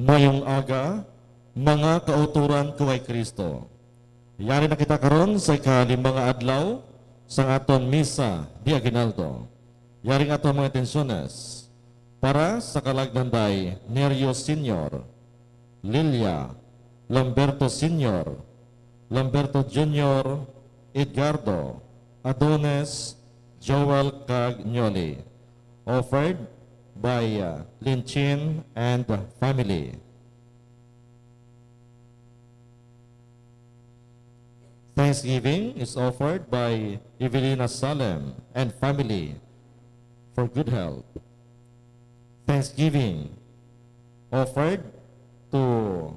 Mayong aga, mga kauturan ko kay Kristo. Yari na kita karon sa ikalimang adlaw sa aton misa di aginaldo. Yari nga aton mga tensyones para sa kalagdanday Nerio Senior, Lilia, Lamberto Senior, Lamberto Junior, Edgardo, Adones, Joel Cagnoli. Offered by Linchin and family. Thanksgiving is offered by Evelina Salem and family for good health. Thanksgiving offered to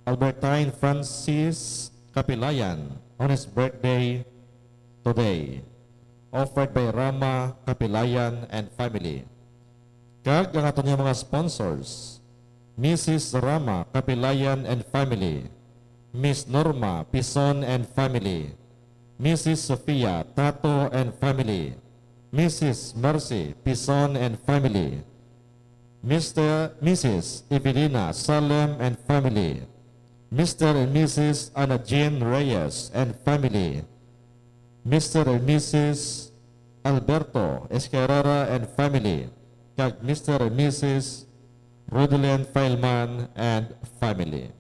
Albertine Francis Capilayan on his birthday today. Offered by Rama Capilayan and family. Kag ang aton mga sponsors, Mrs. Rama Capilayan and family, Miss Norma Pison and family, Mrs. Sofia Tato and family, Mrs. Mercy Pison and family, Mrs. Evelina Salem and family, Mr. and Mrs. Ana Jean Reyes and family, Mr. and Mrs. Alberto Escarrera and family, kag Mr. and Mrs. Rodelian Fileman and family.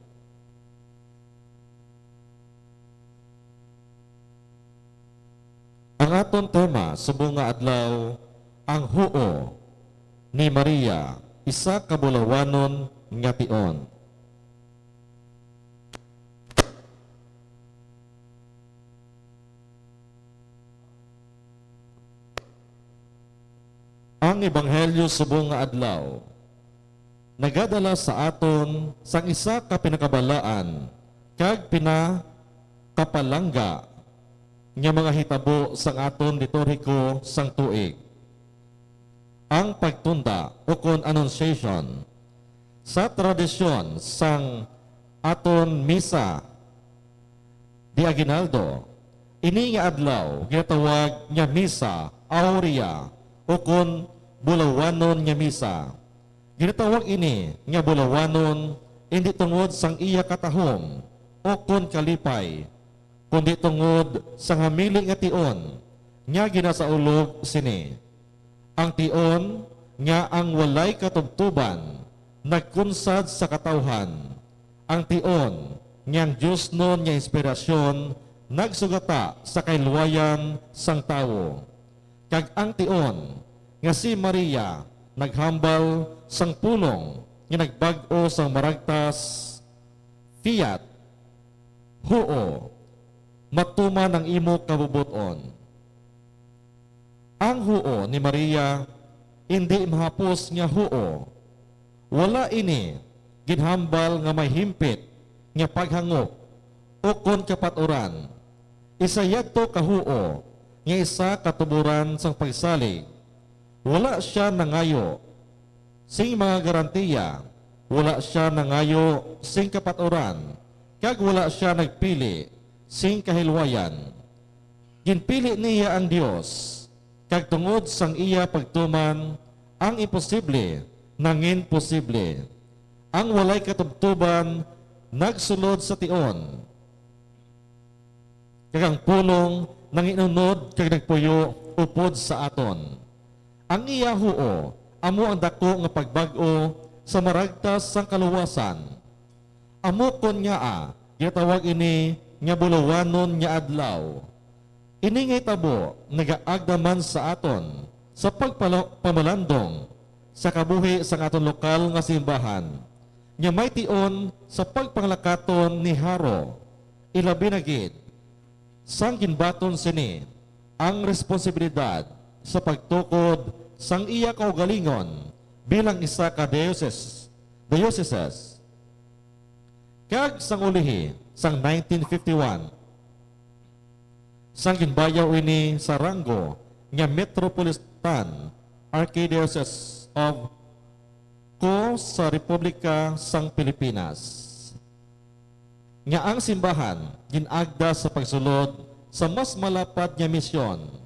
Ang aton tema subong nga adlaw, ang huo ni Maria, isa ka bulawanon nga tion. Ang Ebanghelyo subong nga adlaw nagadala sa aton sang isa ka pinakabalaan kag pinakapalangga nga mga hitabo sang aton liturhiko sang tuig. Ang pagtunda o kon annunciation sa tradisyon sang aton misa di aginaldo, ini nga adlaw ginatawag nga misa aurea o kon bulawanon nga misa. Ginatawag ini nga bulawanon hindi tungod sang iya katahom o kon kalipay, kundi tungod sa hamili nga tion nga ginasaulog sini. Ang tion nga ang walay katubtuban nagkunsad sa katawhan. Ang tion nga ang Diyos nun nga inspirasyon nagsugata sa kailwayan sang tawo. Kag ang tion nga si Maria naghambal sang pulong nga nagbag-o sang maragtas fiat huo matuma ng imo kabubuton. Ang huo ni Maria hindi mahapos nga huo. Wala ini ginhambal nga may himpit nga paghangop o kon kapaturan. Isa yadto ka huo nga isa katuburan sang pagsalig. Wala siya nangayo sing mga garantiya, wala siya nangayo sing kapaturan, kag wala siya nagpili sing kahilwayan. Ginpili niya ang Dios, kag tungod sang iya pagtuman, ang imposible nangin posible. Ang walay katubtuban nagsulod sa tion, kag ang pulong nanginunod kag nagpuyo upod sa aton. Ang iya huo amo ang dako nga pagbag-o sa maragtas sang kaluwasan. Amo kon nga gitawag ini nga bulawanon nga adlaw. Ini nga tabo nagaagdaman sa aton sa pagpamalandong sa kabuhi sa aton lokal nga simbahan. Nga may tion sa pagpanglakaton ni Haro, ilabi na gid sang ginbaton sini ang responsibilidad sa pagtukod sang iya kaugalingon bilang isa ka dioceses. Kag sang ulihi sang 1951 sang ginbayaw ini sa ranggo nga Metropolitan Archdiocese of ko sa Republika sang Pilipinas. Nga ang simbahan ginagda sa pagsulod sa mas malapad nga misyon.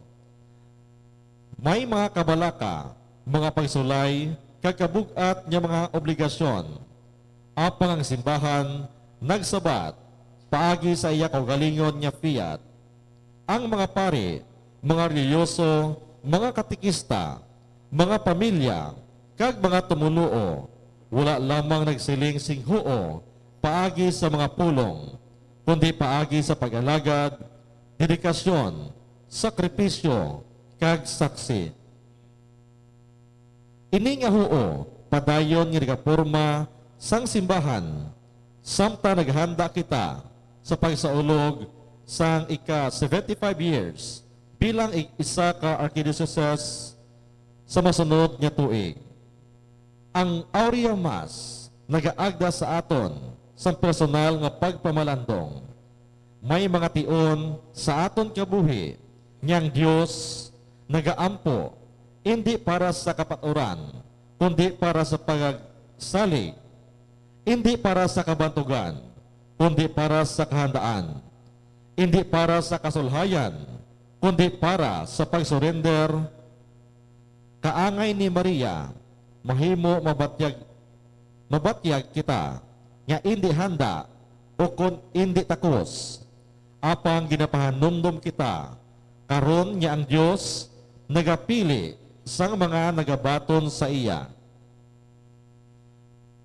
May mga kabalaka, mga pagsulay, kagkabugat nga mga obligasyon apang ang simbahan nagsabat paagi sa iya kaugalingon nga fiat. Ang mga pari, mga reliyoso, mga katikista, mga pamilya, kag mga tumuluo, wala lamang nagsiling singhuo paagi sa mga pulong, kundi paagi sa pag-alagad, dedikasyon, sakripisyo, kag saksi. Ini nga huo, padayon nga nagaporma sang simbahan, samta naghanda kita sa pagsaulog sang ika-75 years bilang isa ka archdiocese sa masunod nga tuig. Ang Aurea Mass nagaagda sa aton sa personal nga pagpamalandong. May mga tion sa aton kabuhi niyang Dios nagaampo hindi para sa kapaturan, kundi para sa pagsalig, hindi para sa kabantugan, kundi para sa kahandaan, hindi para sa kasulhayan, kundi para sa pagsurrender. Kaangay ni Maria, mahimo mabatyag kita, nga hindi handa o kung hindi takos, apang ginapahanumdum kita, karon nga ang Diyos nagapili sang mga nagabaton sa iya.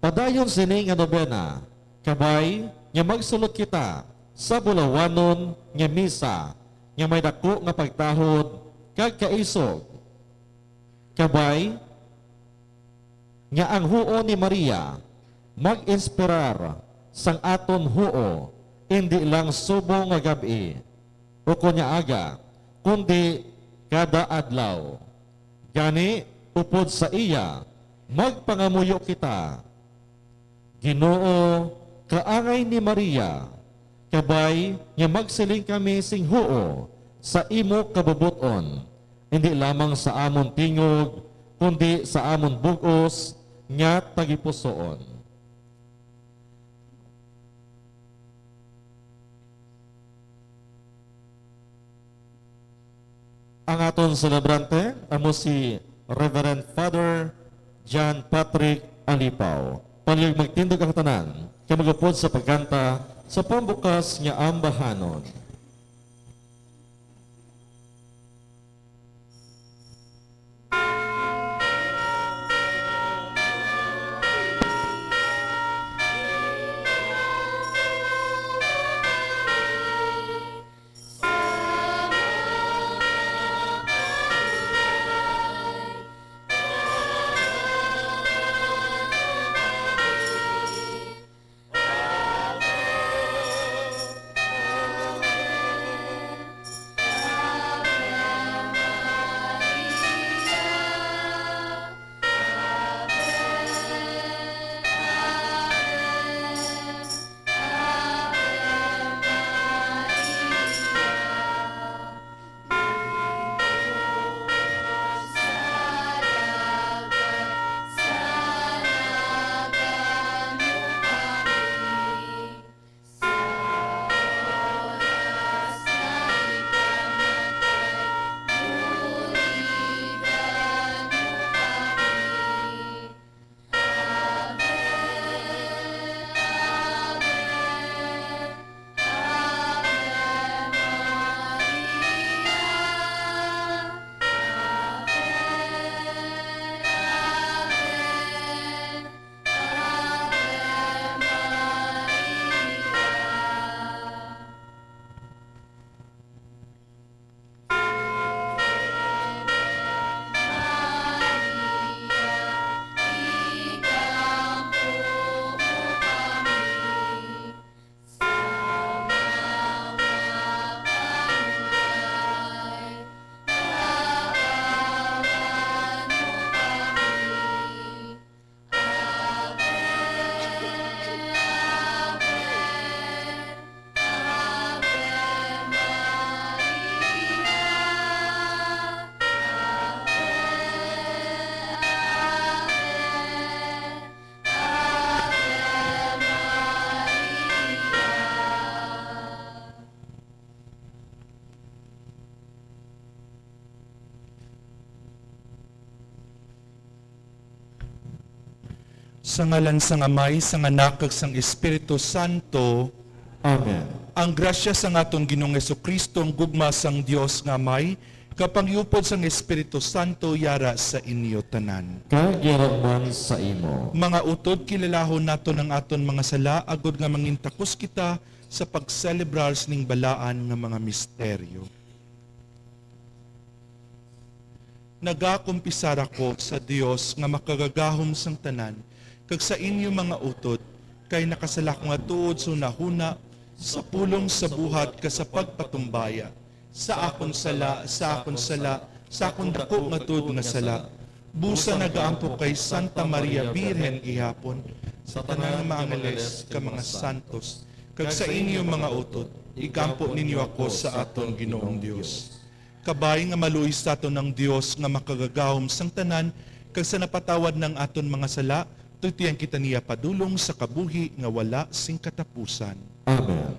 Padayon sini nga nobena, kabay nga magsulot kita sa bulawanon nga misa nga may dako nga pagtahod kag kaisog. Kabay nga ang huo ni Maria mag-inspirar sang aton huo, hindi lang subo nga gabi o kunya aga, kundi kada adlaw. Gani upod sa iya magpangamuyo kita. Ginoo, kaangay ni Maria, kabay nga magsiling kami sing huo sa imo kabubuton, hindi lamang sa amon tingog, kundi sa amon bugos nga tagipusoon. Ang aton celebrante, amo si Reverend Father John Patrick Alipaw. Palig magtindog ang tanan, kaya magupod sa pagkanta sa pambukas nga ambahanon. Sa ngalan sang Amay, sang Anak, kag sang Espiritu Santo, Amen. ang grasya sang aton Ginoong Jesucristo, ang gugma sang Dios nga Amay, kapangyupod sang Espiritu Santo, yara sa inyo tanan. Kagiraman sa imo. Mga utod, kilalahon naton ang aton mga sala, agod nga mangintakos kita sa pagselebrar ning balaan nga mga misteryo. Nagakumpisar ako sa Dios nga makagagahom sang tanan, kag sa inyo mga utod, kay nakasala ko nga tuod sa unahuna, sa pulong sa buhat ka sa pagpatumbaya, sa akon sala, sa akon dako nga tuod nga sala, busa nagaampo kay Santa Maria Birhen gihapon, sa tanang mga angeles ka mga santos, kag sa inyo mga utod, igampo ninyo ako sa aton Ginoong Dios. Kabay nga maluis sa aton ng Dios nga makagagahom sang tanan, kag sa napatawad ng aton mga sala, tutiyan kita niya padulong sa kabuhi nga wala sing katapusan. Amen.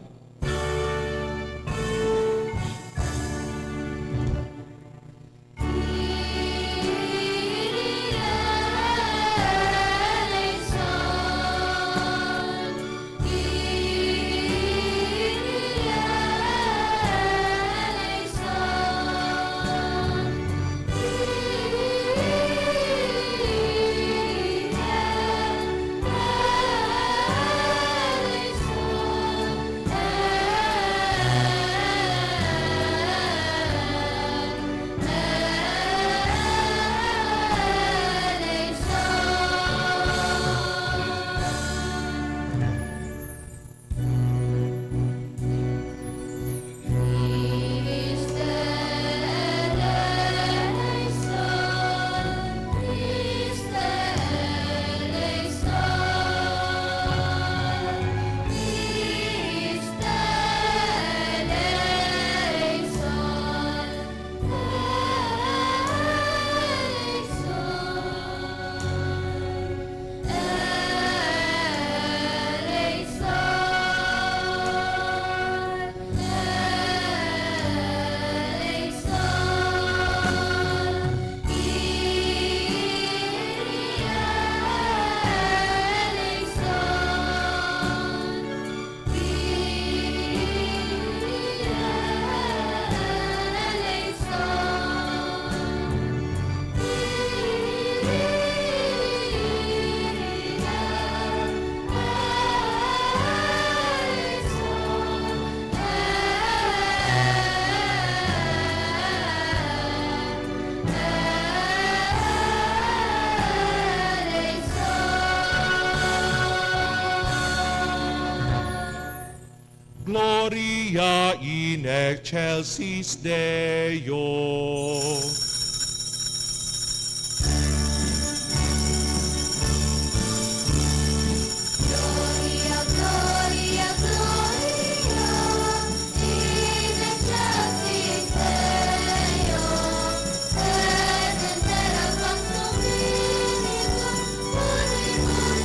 Gloria in excelsis Deo. Gloria, Gloria, Gloria, in excelsis Deo, et in terra pax Dominus, ut in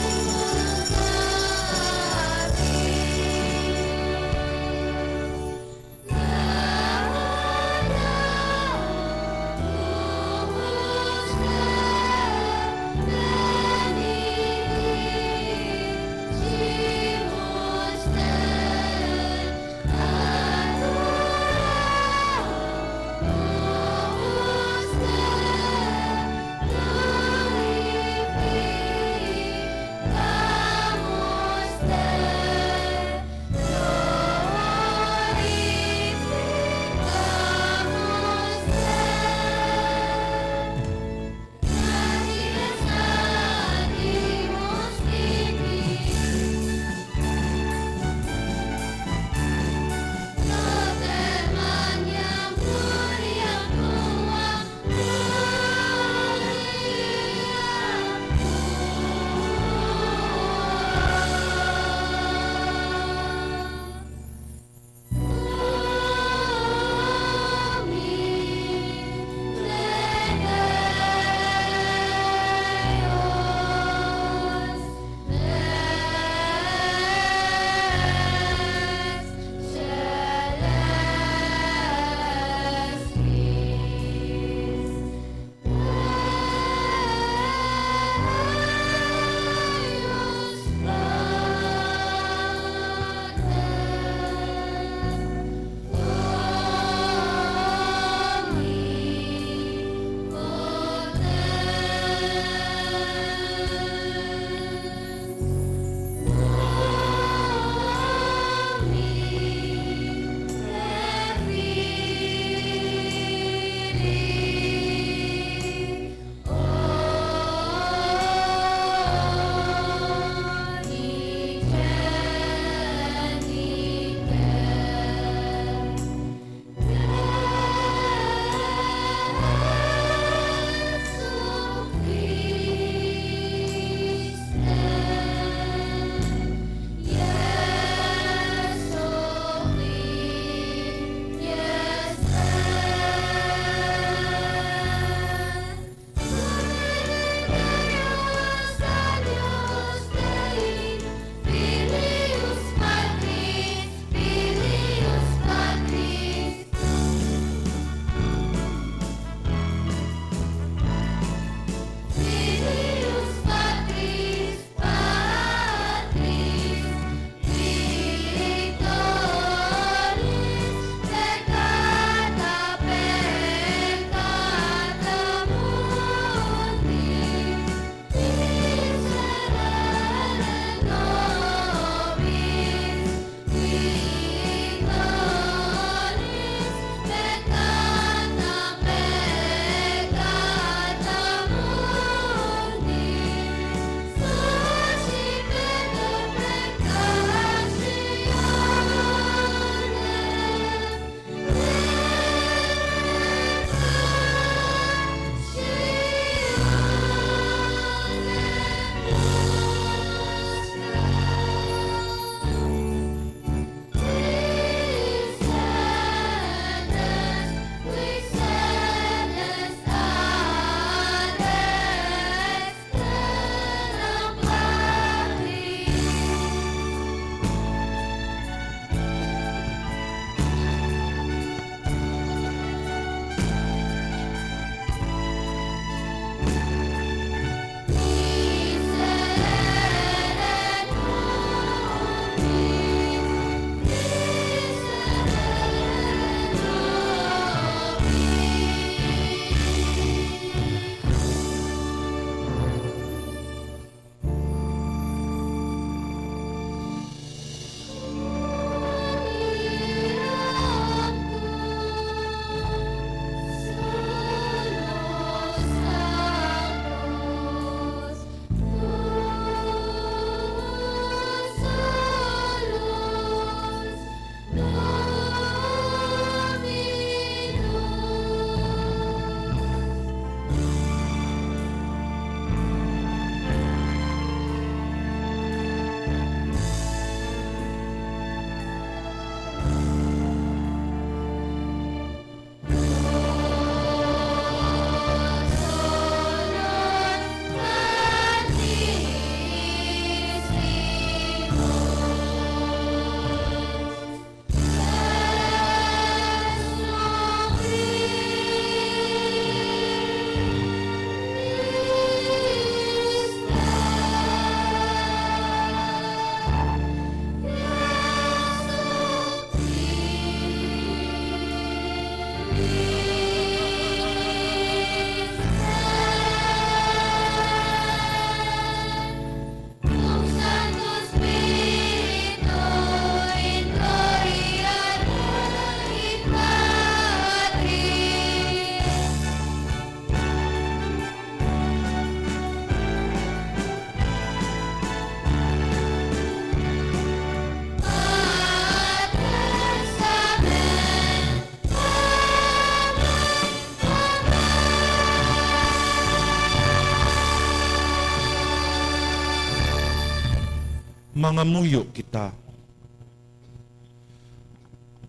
Mangamuyo kita.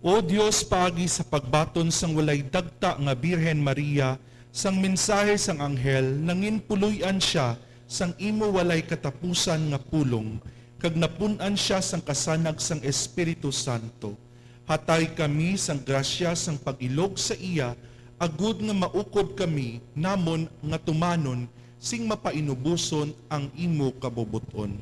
O Dios, paagi sa pagbaton sang walay dagta nga Birhen Maria, sang mensahe sang anghel, nangin puloy-an siya, sang imo walay katapusan nga pulong, kag napun-an siya sang kasanag sang Espiritu Santo. Hatay kami sang grasya sang pag-ilog sa iya, agud nga maukod kami, namon nga tumanon, sing mapainubuson ang imo kabubuton.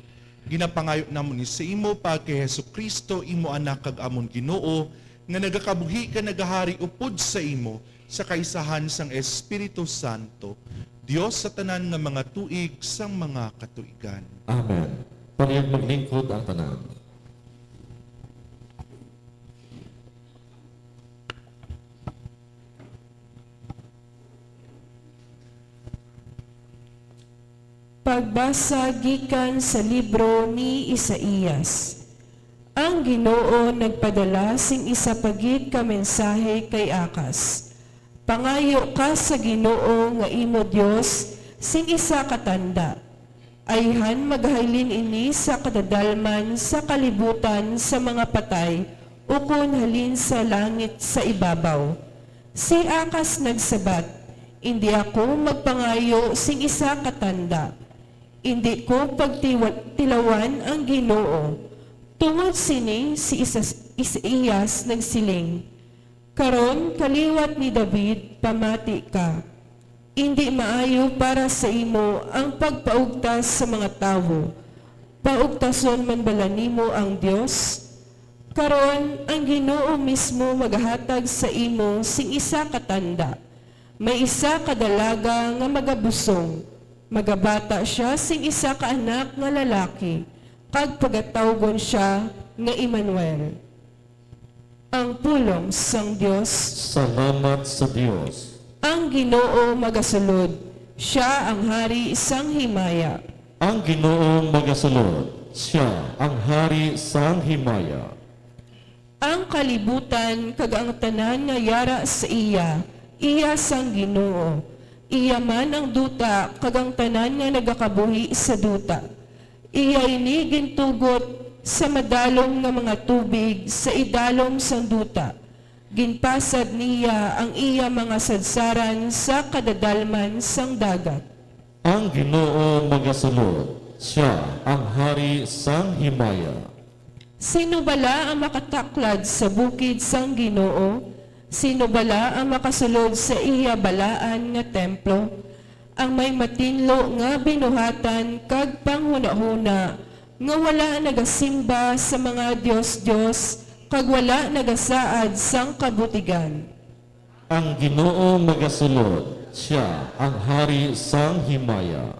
Ginapangayo namon ni sa imo pa kay Hesukristo, imo anak kag amon Ginoo, nga nagakabuhi ka nagahari upod sa imo, sa kaisahan sang Espiritu Santo, Dios sa tanan nga mga tuig sang mga katuigan. Amen. Panayag maglingkod ang tanan. Pagbasa gikan sa libro ni Isaías. Ang Ginoo nagpadala sing isa pagid ka mensahe kay Akas. Pangayo ka sa Ginoo nga imo Dios sing isa katanda. Ayhan maghailin ini sa kadadalman sa kalibutan sa mga patay ukon halin sa langit sa ibabaw. Si Akas nagsabat, hindi ako magpangayo sing isa katanda. Hindi ko pagtilawan ang Ginoo. Tungod sini si Isaías nagsiling, karon kaliwat ni David, pamati ka. Hindi maayo para sa imo ang pagpaugtas sa mga tao. Paugtason man bala nimo ang Dios? Karon ang Ginoo mismo maghatag sa imo sing isa katanda. May isa kadalaga nga magabusong. Magabata siya sing isa ka anak nga lalaki, kag pagatawgon siya nga Emmanuel. Ang pulong sang Dios. Salamat sa Diyos. Ang Ginoo magasulod, siya ang hari sang himaya. Ang Ginoong magasulod, siya ang hari sang himaya. Ang kalibutan kag ang tanan nga yara sa iya sang Ginoo. Iya man ang duta kag ang tanan nga nagakabuhi sa duta. Iya ini gintugot sa madalom nga mga tubig sa idalom sang duta. Ginpasad niya ang iya mga sadsaran sa kadadalman sang dagat. Ang Ginoo magasulod, siya ang hari sang himaya. Sino bala ang makataklad sa bukid sang Ginoo? Sino bala ang makasulod sa iya balaan nga templo? Ang may matinlo nga binuhatan kag panghuna-huna, nga wala nagasimba sa mga Diyos-Diyos, kag wala nagasaad sang kabutigan. Ang Ginoo magasulod, siya ang hari sang himaya.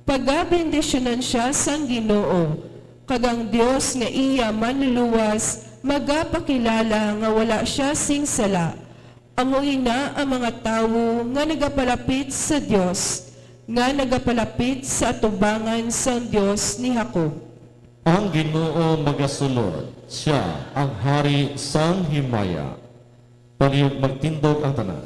Pagabendisyonan siya sang Ginoo, kag ang Dios nga iya manluluwas, magapakilala nga wala siya sing sala. Amoy na ang mga tawo nga nagapalapit sa Dios, nga nagapalapit sa atubangan sa Dios ni Jacob. Ang Ginoo magasulod, siya ang hari sang himaya. Panayag magtindog ang tanan.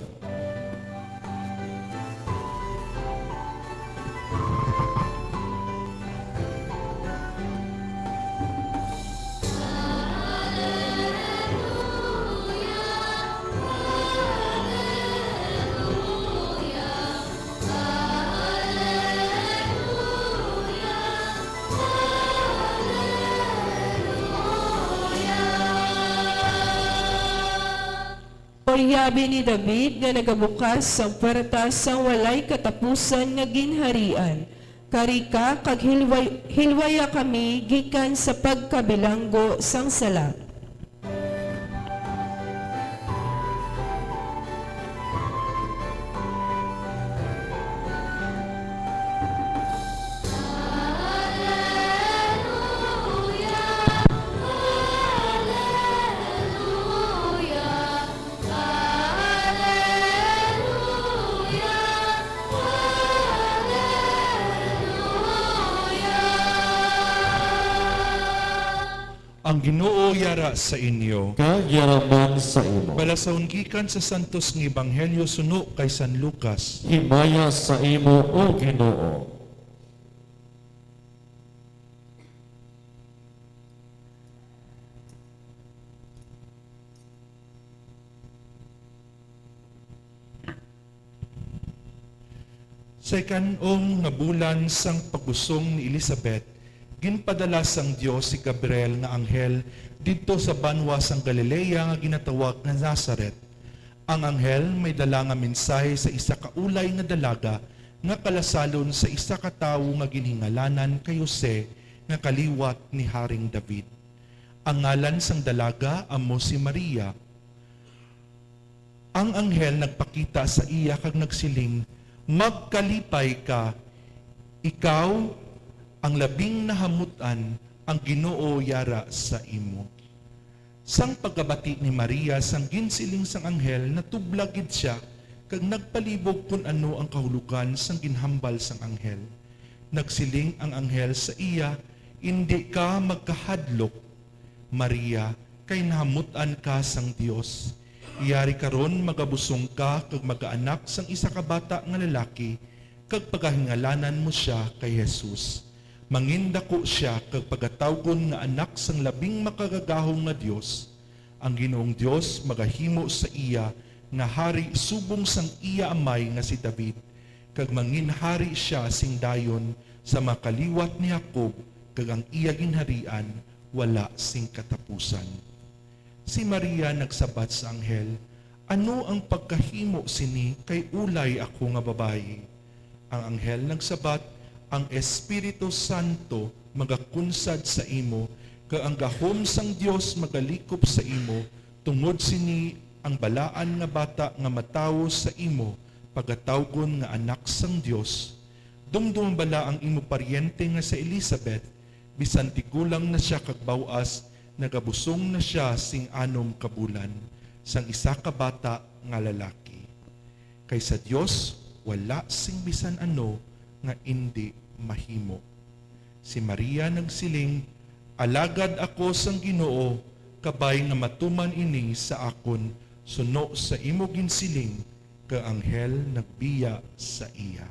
Oryabi ni David nga nagabukas sang puwerta sang walay katapusan nga ginharian. Karika kag hilwaya kami gikan sa pagkabilanggo sang sala. Ang Ginoo yara sa inyo. Kayaraman sa imo. Balasaon gikan sa santos ng Ebanghelyo suno kay San Lucas. Himaya sa imo, O Ginoo. Sa ikanong nga bulan sang pagusong ni Elizabeth, ginpadala sang Dios si Gabriel nga anghel didto sa banwa sang Galilea nga ginatawag nga Nazareth. Ang anghel may dala nga mensahe sa isa ka ulay nga dalaga nga kalasalon sa isa ka tawo nga ginhingalanan kay Jose nga kaliwat ni Haring David. Ang ngalan sang dalaga amo si Maria. Ang anghel nagpakita sa iya kag nagsiling, "Magkalipay ka, ikaw ang labing nahamutan ang Ginoo yara sa imo." Sang pagkabati ni Maria sang ginsiling sang anghel, natublagid siya kag nagpalibog kung ano ang kahulugan sang ginhambal sang anghel. Nagsiling ang anghel sa iya, "Hindi ka magkahadlok, Maria, kay nahamutan ka sang Dios. Iyari karon magabusong ka kag magaanak sang isa ka bata nga lalaki, kag pagahingalanan mo siya kay Jesus. Mangindako siya kag pagatawgon nga anak sang labing makagagahong nga Dios. Ang Ginoong Dios magahimo sa iya nga hari subong sang iya amay nga si David, kag manginhari siya sing dayon sa makaliwat ni Jacob, kag ang iya ginharian wala sing katapusan." Si Maria nagsabat sa anghel, "Ano ang pagkahimo sini kay ulay ako nga babayi?" Ang anghel nagsabat, "Ang Espiritu Santo magakunsad sa imo, kag ang gahom sang Dios magalikop sa imo, tungod sini ang balaan nga bata nga matawo sa imo, pagatawgon nga anak sang Dios. Dumdum bala ang imo paryente nga sa Elizabeth, bisan tigulang na siya kag bawas, nagabusong na siya sing 6 ka bulan, sang isa ka bata nga lalaki. Kay sa Dios wala sing bisan ano nga indi mahimo." Si Maria nagsiling, "Alagad ako sang Ginoo, kabay nga matuman ini sa akon, suno sa imo ginsiling," ka anghel nagbiya sa iya.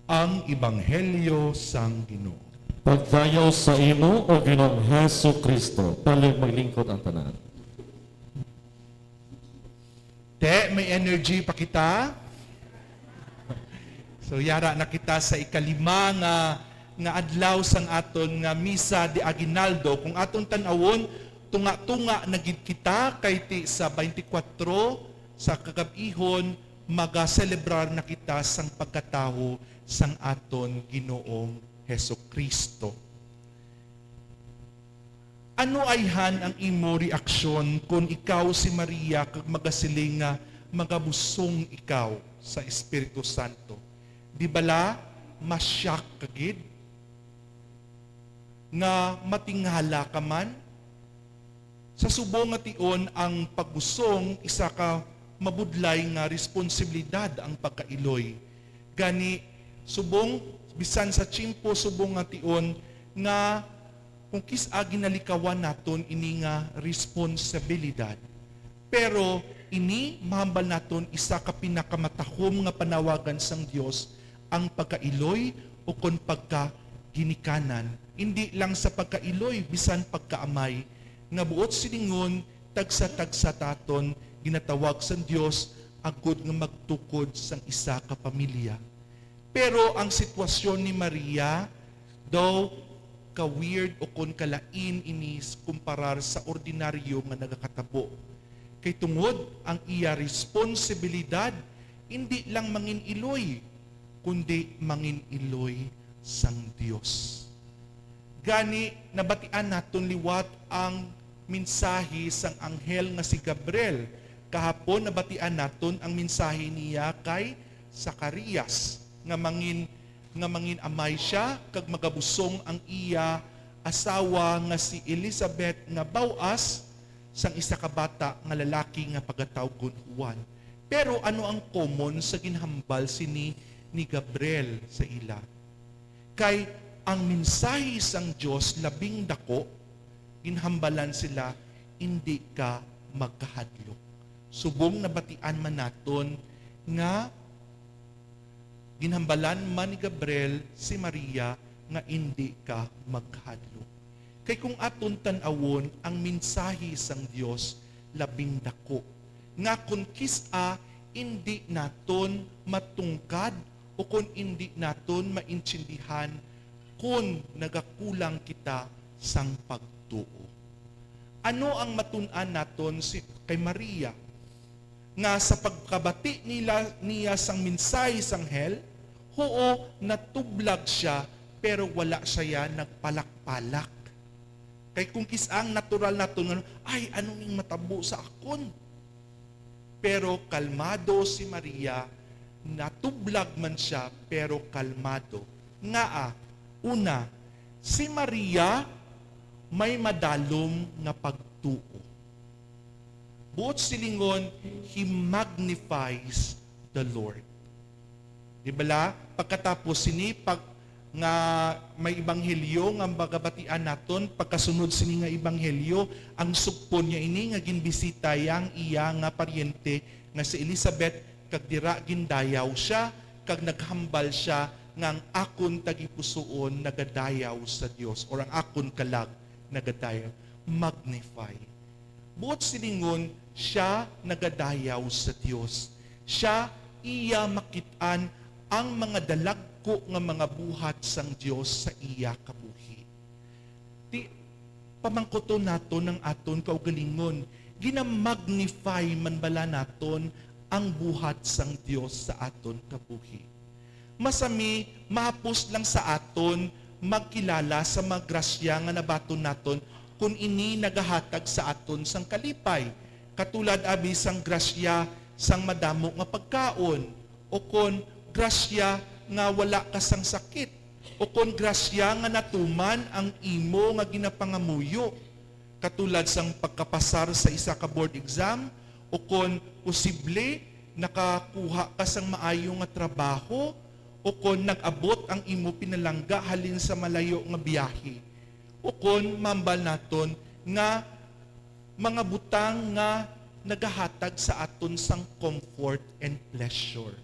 Ang Ebanghelyo sang Ginoo. Pagdayaw sa imo, o Ginoong Hesu Kristo, palig maglingkod ang tanan. Te, may energy pa kita? So yara na kita sa ikalima nga adlaw sang aton nga misa de aguinaldo. Kung aton tan-awon, tunga-tunga na gid kita kay ti sa 24 sa kagab-ihon maga-celebrar na kita sang pagkatawo sang aton Ginoong Heso Kristo. Ano ayhan ang imo reaksyon kung ikaw si Maria kag magasiling nga magabusong ikaw sa Espiritu Santo? Di bala masyak kagid nga matinghala ka man? Sa subong nga tion ang pagbusong isa ka mabudlay nga responsibilidad ang pagkailoy. Gani subong bisan sa tsimpo subong nga tion nga kung kis-a ginalikawan naton ini nga responsibilidad. Pero ini mahambal naton isa ka pinakamatahom nga panawagan sang Dios ang pagkailoy o kon pagka ginikanan. Hindi lang sa pagkailoy bisan pagkaamay nga buot siningon tagsa-tagsa taton ginatawag sang Dios agud nga magtukod sang isa ka pamilya. Pero ang sitwasyon ni Maria, daw ka-weird o kon kalain inis kumparar sa ordinaryo nga nagakatabo. Kay tungod ang iya responsibilidad, hindi lang mangin-iloy, kundi mangin-iloy sang Dios. Gani, nabatian naton liwat ang mensahe sang anghel nga si Gabriel. Kahapon, nabatian naton ang mensahe niya kay Zacarias nga mangin amay siya kag magabusong ang iya asawa nga si Elizabeth nga bawas sang isa ka bata nga lalaki nga pagatawgon Juan. Pero ano ang common sa ginhambal sini ni Gabriel sa ila? Kay ang mensahe sang Dios labing dako, ginhambalan sila, hindi ka magkahadlok. Subong nabatian man naton nga ginhambalan man ni Gabriel si Maria nga hindi ka magkahadlok. Kay kung aton tan-awon ang mensahe sang Dios labing dako nga kun kis-a hindi naton matungkad o kung hindi naton maintindihan kung nagakulang kita sang pagtuo. Ano ang matun-an naton kay Maria? Nga sa pagkabati niya sang minsay sang hell, oo, natublag siya, pero wala siya nagpalak-palak. Kay kung kisang natural naton, ay, anong yung matabo sa akon? Pero kalmado si Maria, natublag man siya, pero kalmado. Una, si Maria may madalom nga pagtuo. Buot silingon, he magnifies the Lord. Di bala? Pagkatapos sini, nga may ebanghelyo nga bagabatian naton, pagkasunod sini nga ebanghelyo, ang sugpon niya ini nga ginbisita yang iya nga paryente nga si Elizabeth, kag dira gindayaw siya, kag naghambal siya nga ang akon tagipusoon nagadayaw sa Dios, or ang akon kalag nagadayaw. Magnify. Buot silingon, siya nagadayaw sa Dios. Siya iya makitaan ang mga dalagko nga mga buhat sang Dios sa iya kabuhi. Di pamangkoton nato ng aton kaugalingon, ginamagnify man bala naton ang buhat sang Dios sa aton kabuhi. Masami mahapos lang sa aton magkilala sa mga grasya nga nabaton naton kung ini nagahatag sa aton sang kalipay. Katulad abi sang grasya sang madamo nga pagkaon, o kon grasya nga wala ka sang sakit, o kon grasya nga natuman ang imo nga ginapangamuyo. Katulad sang pagkapasar sa isa ka board exam, o kon posible nakakuha ka sang maayo nga trabaho, o kon nag-abot ang imo pinalangga halin sa malayo nga biyahe. O kon mambal naton nga mga butang nga nagahatag sa aton sang comfort and pleasure.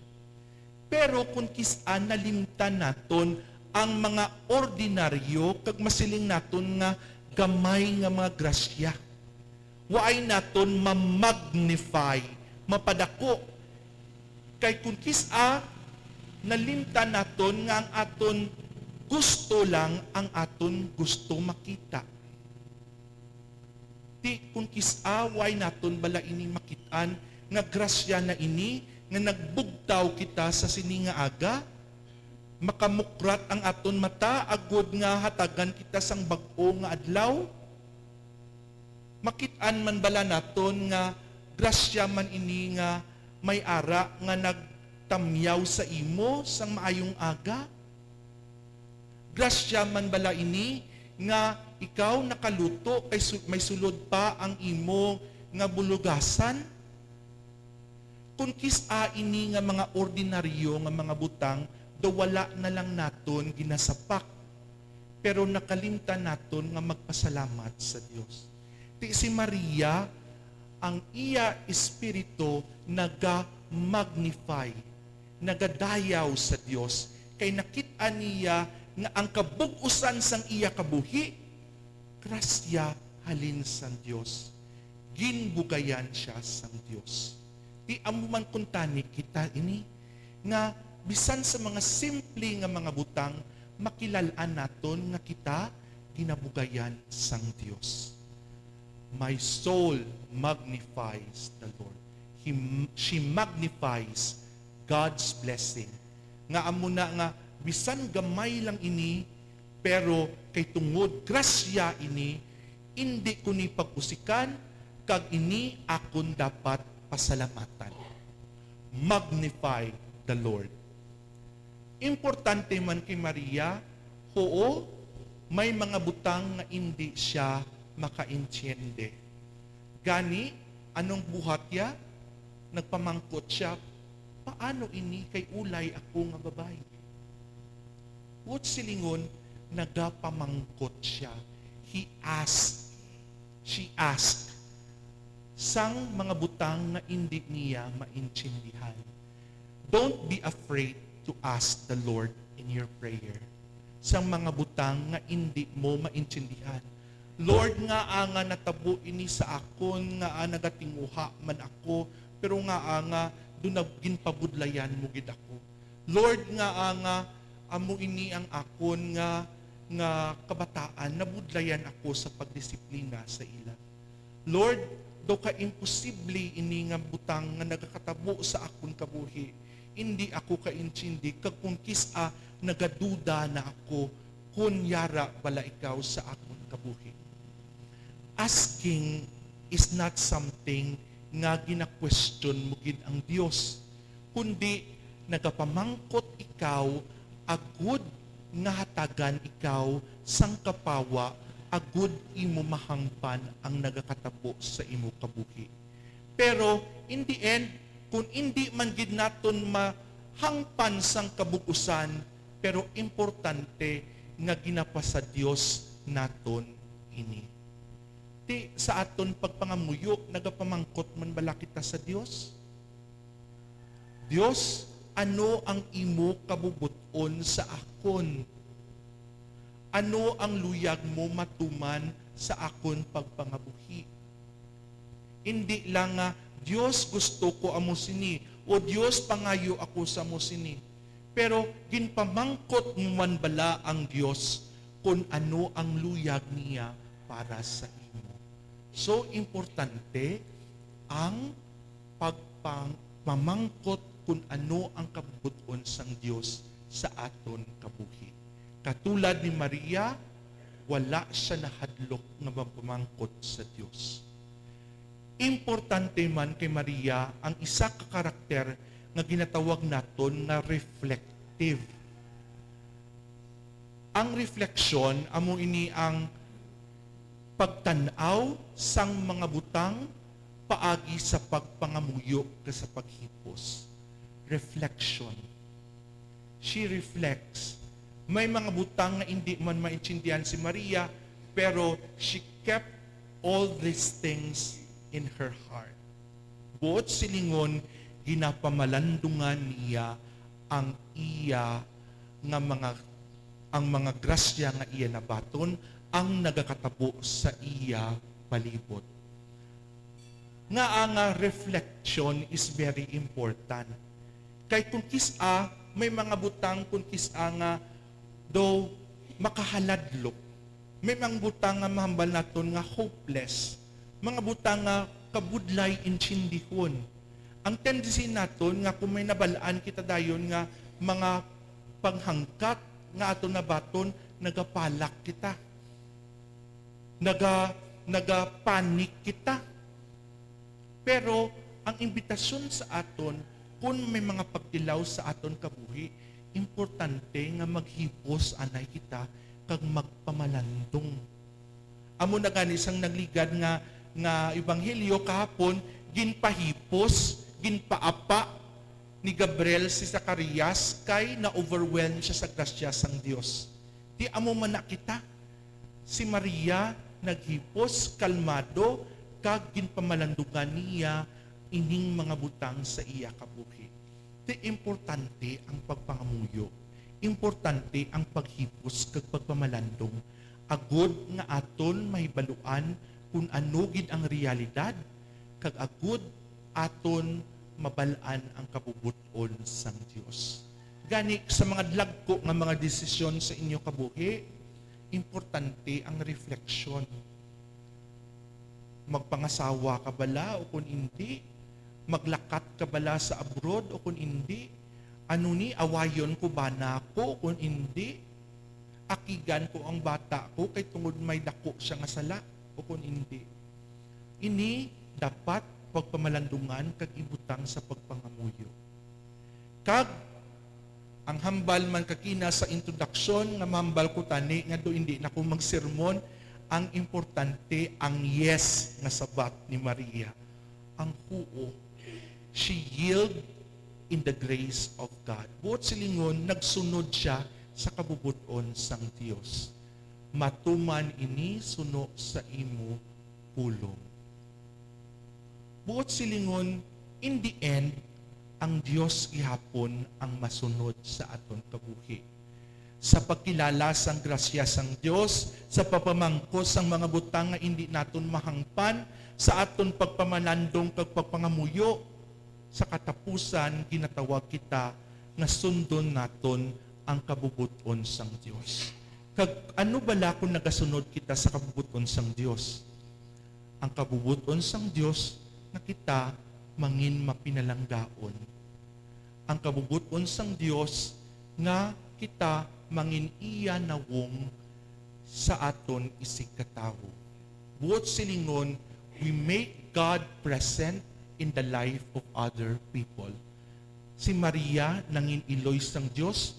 Pero kung kisan nalimtan naton ang mga ordinaryo kag masiling naton nga gamay nga mga grasya, waay naton ma-magnify, mapadako. Kay kung kisa nalimtan naton nga ang aton gusto lang ang aton gusto makita. Di kung kisaway naton bala ini makitaan nga grasya na ini nga nagbugtaw kita sa sini nga aga, makamukrat ang aton mata agud nga hatagan kita sang bag-o nga adlaw. Makitaan man bala naton nga grasya man ini nga may ara nga nagtamyaw sa imo sang maayong aga. Grasya man bala ini nga ikaw nakaluto kay may sulod pa ang imo nga bulugasan. Kung kisa ini nga mga ordinaryo nga mga butang, do wala na lang naton ginasapak. Pero nakalimtan naton nga magpasalamat sa Dios. Ti si Maria, ang iya espiritu naga-magnify, nagadayaw sa Dios. Kay nakita niya nga ang kabug-usan sang iya kabuhi, grasya halin sang Dios. Ginbugayan siya sang Dios. Di amuman kuntani kita ini, nga bisan sa mga simple nga mga butang, makilalaan naton nga kita ginabugayan sang Dios. My soul magnifies the Lord. She magnifies God's blessing. Nga amuna nga bisan gamay lang ini, pero kay tungod grasya ini, hindi ko ni pag-usikan, kag ini akon dapat pasalamatan. Magnify the Lord. Importante man kay Maria, oo, may mga butang nga hindi siya makaintiende. Gani, anong buhat ya? Nagpamangkot siya, paano ini kay ulay ako nga babae? What silingon, nagapamangkot siya. He asked. She asked. Sang mga butang na hindi niya maintindihan. Don't be afraid to ask the Lord in your prayer. Sang mga butang nga hindi mo maintindihan. Lord, nga anga natabo ini sa akon, nga nagatinguha man ako, pero nga anga doon ginpabudlayan mo gid ako. Lord, nga amo ini ang akon nga kabataan, nabudlayan ako sa pagdisiplina sa ila. Lord, do ka imposible ini nga butang nga nagakatabo sa akon kabuhi. Hindi ako kaintindi kag kung kisa nagaduda na ako kun yara bala ikaw sa akon kabuhi. Asking is not something nga gina-question mo gid ang Dios, kundi nagapamangkot ikaw agud nga hatagan ikaw sang kapawa agud imo mahangpan ang nagakatabo sa imo kabuhi. Pero in the end, kung hindi man gid naton mahangpan sang kabukusan, pero importante nga ginapasa Dios naton ini. Ti sa aton pagpangamuyo nagapamangkot man bala kita sa Dios? Dios, ano ang imo kabubuton sa akon? Ano ang luyag mo matuman sa akon pagpangabuhi? Hindi lang nga, Diyos gusto ko amo sini, o Diyos pangayo ako sa mo sini. Pero ginpamangkot mo man bala ang Diyos kung ano ang luyag niya para sa imo. So, importante ang pagpamangkot kung ano ang kabubuton sang Dios sa aton kabuhi. Katulad ni Maria, wala siya nahadlok nga mapamangkot sa Dios. Importante man kay Maria ang isa ka karakter nga ginatawag naton nga reflective. Ang refleksyon amo ini ang pagtanaw sang mga butang paagi sa pagpangamuyo sa paghipos. Reflection. She reflects. May mga butang na hindi man maintindihan si Maria, pero she kept all these things in her heart. Buot silingon, ginapamalandungan niya ang mga grasya nga iya nabaton, ang nagakatabo sa iya palibot. Nga ang reflection is very important. Kay kung kisa, may mga butang kung kisa nga do makahaladlok. May mga butang nga mahambal naton nga hopeless. Mga butang nga kabudlay intindihon. Ang tendency naton nga kung may nabalaan kita dayon nga mga panghangkat nga ato nabaton, nagapalak kita. Nagapanik kita. Pero ang imbitasyon sa aton, kung may mga pagtilaw sa aton kabuhi, importante nga maghipos anay kita kag magpamalandong. Amo na gani sang nagligad nga ebanghelyo kahapon, ginpahipos, ginpaapa ni Gabriel si Zacarias kay na-overwhelm siya sa grasya sang Dios. Di amo man na kita. Si Maria naghipos, kalmado, kag ginpamalandungan niya ining mga butang sa iya kabuhi. Di importante ang pagpangamuyo. Importante ang paghipos kag pagpamalandong. Agud nga aton mahibaluan kung ano gid ang realidad, kag agud aton mabalaan ang kabubuton sang Dios. Gani sa mga dlagko nga mga desisyon sa inyo kabuhi, importante ang refleksyon. Magpangasawa ka bala o kung hindi? Maglakat ka bala sa abroad o kung hindi? Ano ni, awayon ko ba na ako o kung hindi? Akigan ko ang bata ko kay tungod may dako siya nga sala o kung hindi? Ini dapat pagpamalandungan kag ibutang sa pagpangamuyo. Kag ang hambal man kakina sa introduction nga mahambal ko tani nga do hindi na ko magsermon, ang importante ang yes nga sabat ni Maria. Ang huo. She yield in the grace of God. Buot silingon, nagsunod siya sa kabubuton sang Dios. Matuman ini suno sa imo pulong. Buot silingon, in the end, ang Dios gihapon ang masunod sa aton kabuhi. Sa pagkilala sang grasya sang Dios, sa papamangkos sang mga butang nga hindi naton mahangpan, sa aton pagpamalandong kag pagpangamuyo, sa katapusan ginatawag kita nga sundon naton ang kabubuton sang Dios. Kag ano bala kung nagasunod kita sa kabubuton sang Dios? Ang kabubuton sang Dios na kita mangin mapinalanggaon. Ang kabubuton sang Dios nga kita mangin iya nawong sa aton isig katawo. Buot silingon, we make God present in the life of other people. Si Maria nangin iloy sang Dios,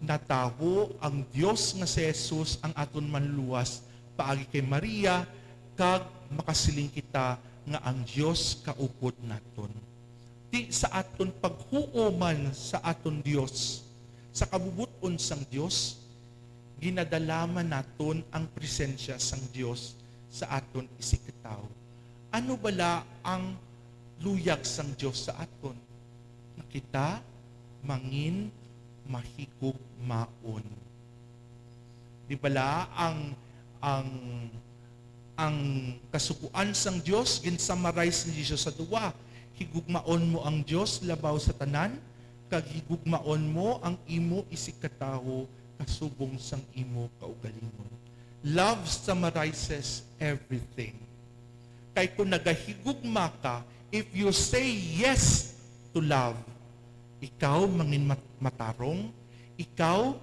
nataho ang Dios nga si Jesus ang aton manluwas paagi kay Maria, kag makasiling kita nga ang Dios kaupod naton. Di sa aton paghuoman sa aton Dios, sa kabubuton sang Dios, ginadalaman naton ang presensya sang Dios sa aton isikataw. Ano bala ang luyag sang Dios sa aton? Na kita mangin mahigugmaon. Di bala ang kasukuan sang Dios gin-summarize ni Jesus sa duwa. Higugmaon mo ang Dios labaw sa tanan, kag higugmaon mo ang imo isikatawo kasubong sang imo kaugalingon. Love summarizes everything. Kay kung nagahigugma ka, if you say yes to love, ikaw mangin matarong, ikaw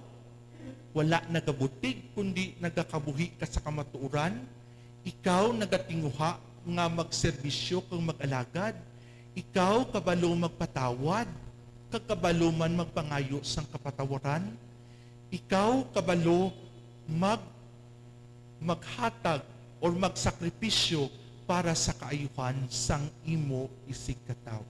wala nagabutig kundi nagakabuhi ka sa kamatuoran, ikaw nagatinguha nga magserbisyo kang mag-alagad, ikaw kabalo magpatawad, kagkabalo man magpangayo sang kapatawaran, ikaw kabalo maghatag or magsakripisyo para sa kaayuhan sang imo isig katawo.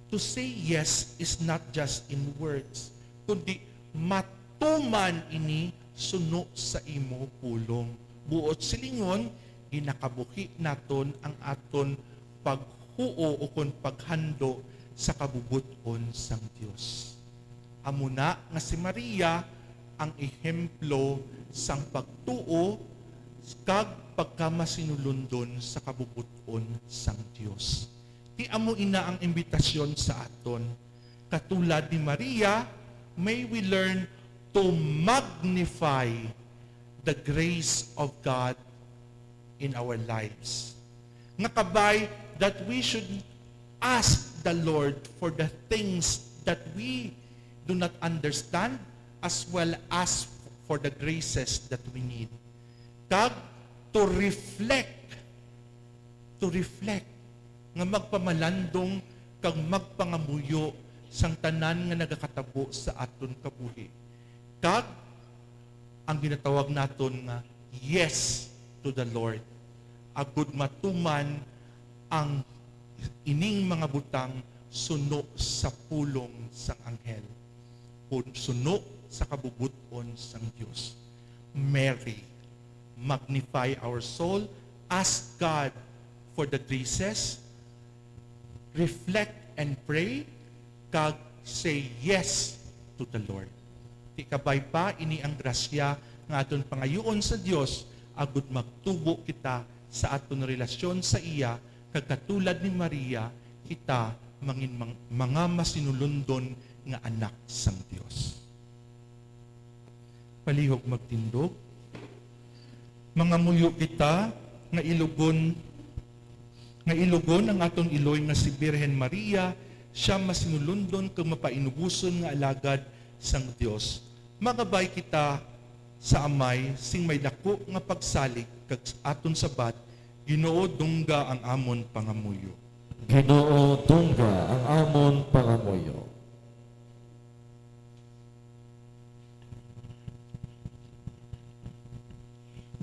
To say yes is not just in words, kundi matuman ini suno sa imo pulong. Buot silingon, ginakabuhi naton ang aton paghuo o kung paghando sa kabubuton sang Dios. Amuna nga si Maria ang ehemplo sang pagtuo kag pagkamasinulundon sa kabubuton sang Dios. Ti amo ina ang imbitasyon sa aton. Katulad ni Maria, may we learn to magnify the grace of God in our lives. Nga kabay that we should ask the Lord for the things that we do not understand as well as for the graces that we need. Kag to reflect nga magpamalandong kag magpangamuyo sang tanan nga nagakatabo sa aton kabuhi. Kag ang ginatawag naton nga yes to the Lord. Agud matuman ang ining mga butang suno sa pulong sang anghel. Suno sa kabubuton sang Dios. Mary, magnify our soul, ask God for the graces, reflect and pray, kag say yes to the Lord. Ti kabay pa ini ang grasya nga aton pangayoon sa Dios agud magtubo kita sa aton relasyon sa iya kag katulad ni Maria kita mangin mga masinulundon nga anak sang Dios. Palihog magtindog. Mga muyo kita nga ilugon ang aton iloy nga si Birhen Maria, siya masinulundon kag mapainubuson nga alagad sang Dios. Magabay kita sa amay sing may dako nga pagsalig kag aton sabat, Ginoo dungga ang amon pangamuyo. Ginoo dungga ang amon pangamuyo.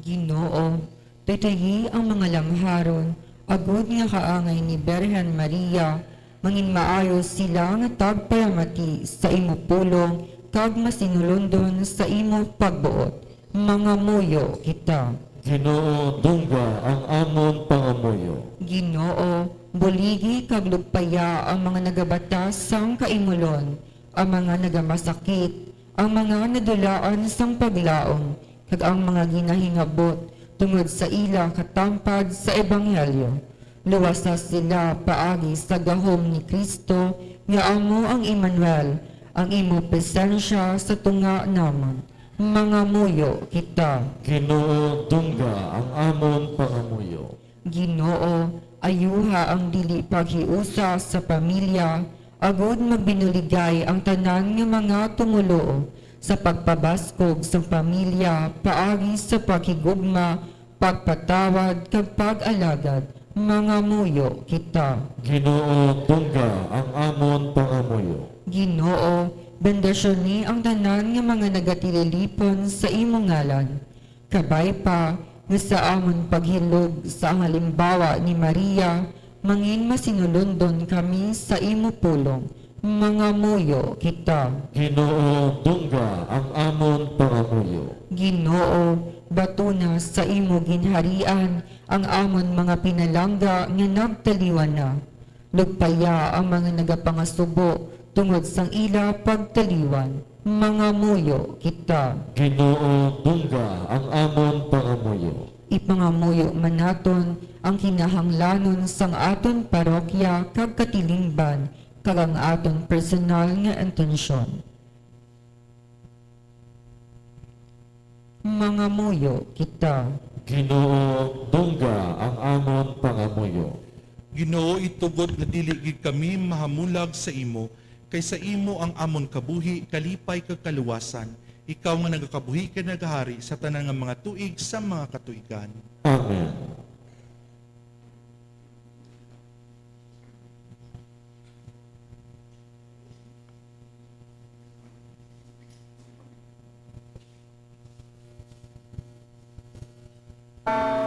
Ginoo, taytayi ang mga lamharon, agud nga kaangay ni Birhen Maria, mangin maayos sila nga tagpayamati sa imo pulong, kag masinulundon sa imo pagbuot. Mga muyo kita. Ginoo dungga ang amon pangamuyo. Ginoo, buligi kag lugpaya ang mga nagabatas sang kaimulon, ang mga nagamasakit, ang mga nadulaan sang paglaom, kag ang mga ginahingabot tungod sa ila katampad sa ebanghelyo. Luwasa sila paagi sa gahom ni Kristo nga amo ang Emmanuel, ang imo presensya sa tunga namon. Mga muyo kita. Ginoo dungga ang amon pangamuyo. Ginoo, ayuha ang dili paghiusa sa pamilya, agud magbinuligay ang tanan nga mga tumuluo sa pagpabaskog sa pamilya, paagi sa paghigugma, pagpatawad kag pag-alagad. Mga muyo kita. Ginoo dungga ang amon pangamuyo. Ginoo, bendasyon ni ang tanan nga mga nagatililipon sa imong ngalan. Kabay pa nga sa amon paghilog sa halimbawa ni Maria, mangin masinulundon kami sa imo pulong. Mga muyo kita. Ginoo dungga ang amon pangamuyo. Ginoo, batuna sa imo ginharian ang amon mga pinalangga nga nagtaliwan na. Lugpaya ang mga nagapangasubo tungod sang ila pagtaliwan. Mga muyo kita. Ginoo dungga ang amon pangamuyo. Ipangamuyo manaton ang kinahanglanon sang aton parokya kag katilingban kag ang aton personal nga intensyon. Mga muyo kita. Ginoo dungga ang amon pangamuyo. Ginoo, itugod nga dili gid kami mahamulag sa imo, kay sa imo ang amon kabuhi, kalipay kag kaluwasan. Ikaw nga nagakabuhi ka nagahari sa tanan nga mga tuig sa mga katuigan. Amen. Maria,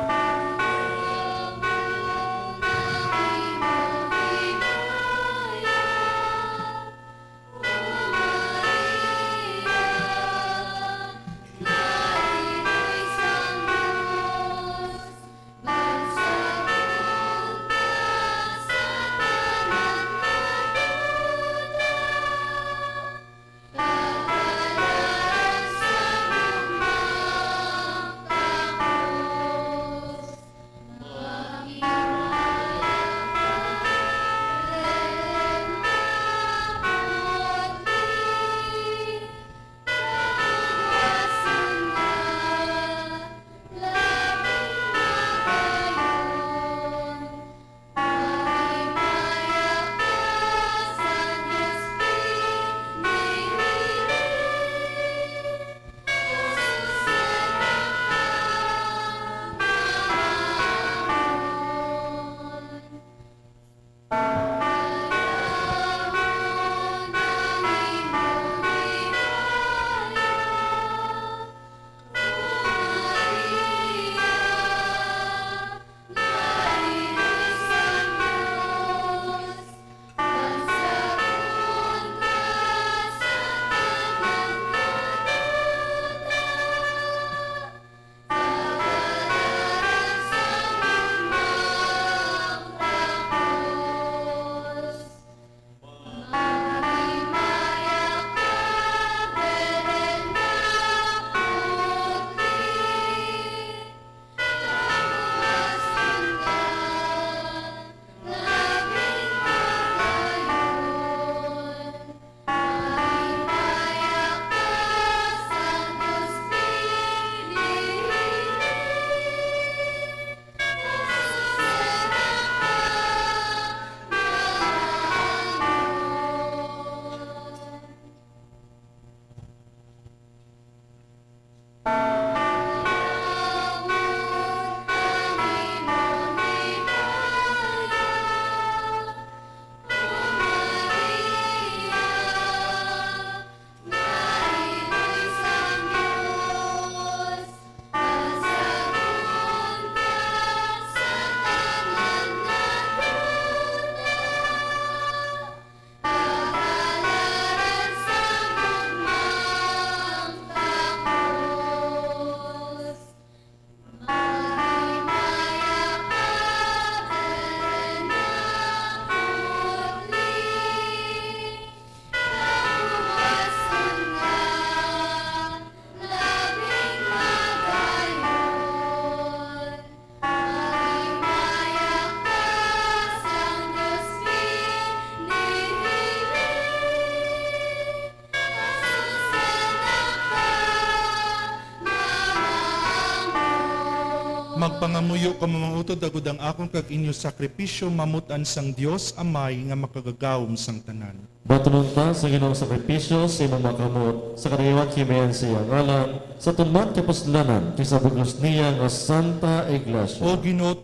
Magpangamuyo ka mga utod agud ang akong kag inyo sakripisyo mamutan sang Dios Amay nga makagagawom sang tanan. Batunon ta sa ginong sakripisyo sa imong makamot sa kadayawan kimayan sa iyang ngalan sa tunman kapuslanan kaysa bugos niya nga Santa Iglesia. O Ginoo,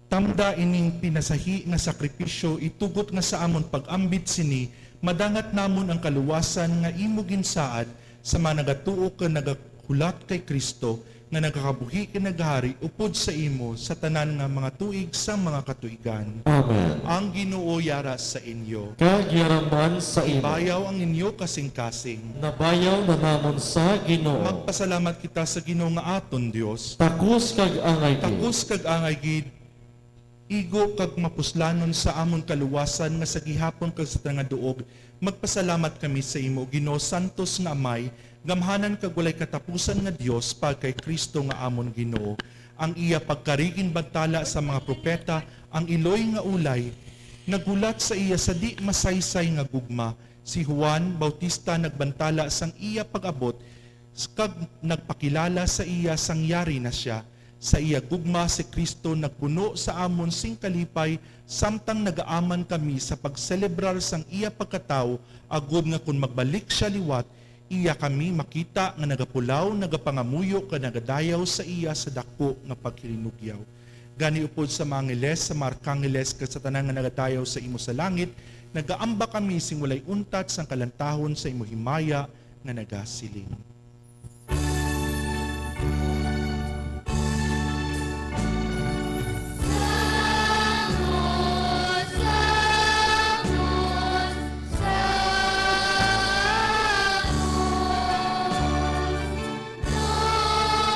tamda ining pinasahi nga sakripisyo itugot nga sa amon pag-ambit sini madangat namon ang kaluwasan nga imo ginsaad sa mga nagatuo ka nagahulat kay Kristo nga nagakabuhi ka naghari upod sa imo sa tanan nga mga tuig sa mga katuigan. Amen. Ang Ginoo yara sa inyo. Kagyaraman sa imo. Bayaw ang inyo kasing-kasing. Nabayaw na namon sa Ginoo. Magpasalamat kita sa Ginoo nga aton Dios. Takus kag angay gid. Takos kag angay gid igo kag mapuslanon sa amon kaluwasan nga sa gihapon kag sa nga duog. Magpasalamat kami sa imo Ginoo santos nga Amay, gamhanan kag walay katapusan nga Dios pag kay Kristo nga amon Ginoo. Ang iya pagkarigin bantala sa mga propeta, ang iloy nga ulay, nagulat sa iya sa di masaysay nga gugma. Si Juan Bautista nagbantala sang iya pag-abot kag nagpakilala sa iya sang yari na siya. Sa iya gugma si Kristo nagpuno sa amon sing kalipay samtang nagaaman kami sa pagselebrar sang iya pagkatao agud nga kun magbalik siya liwat iya kami makita nga nagapulaw nagapangamuyo ka nagadayaw sa iya sa dako nga pagkirinugyaw. Gani upod sa mga ngiles sa markangiles ket sa tanan nga nagadayaw sa imo sa langit nagaamba kami sing walay untat sang kalantahon sa imo himaya nga nagasiling. Samot, samot, samot.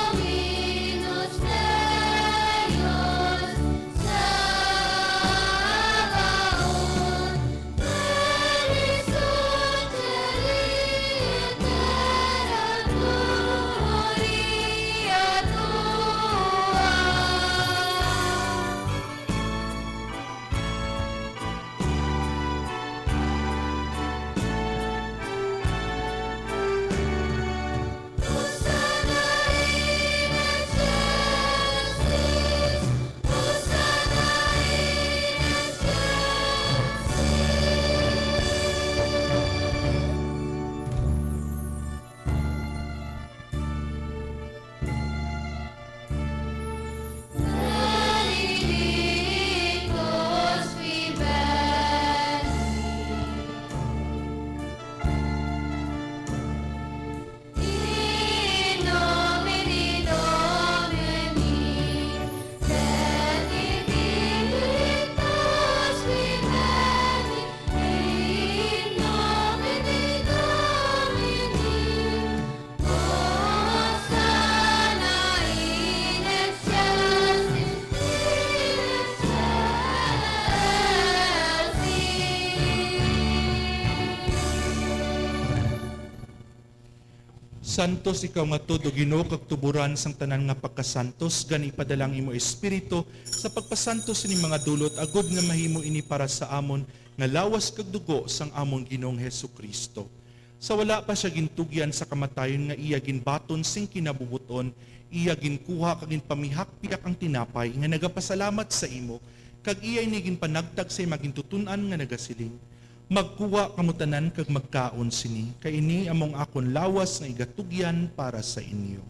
Dominus Deus, Sabaoth. Perisut litera gloria tua. Hosanna in excelsis, Hosanna in excelsis. Benedictus vivens. In nomine Domini, benedictus vivens, in nomine Domini, Hosanna in excelsis, Santos ikaw nga todo Ginoo kag tuburan sang tanan nga pagkasantos gani padalang imo espiritu sa pagpasantos ni mga dulot agud nga mahimo ini para sa amon nga lawas kag dugo sang amon Ginoong Hesukristo. Sa wala pa siya gintugyan sa kamatayon nga iya ginbaton sing kinabubuton, iya ginkuha kag ginpamihak-piak ang tinapay nga nagapasalamat sa imo kag iya ni ginpanagtag sa magintutunan nga nagasiling. Magkuha kamutanan kag magkaon sini, kay ini among akon lawas nga igatugyan para sa inyo.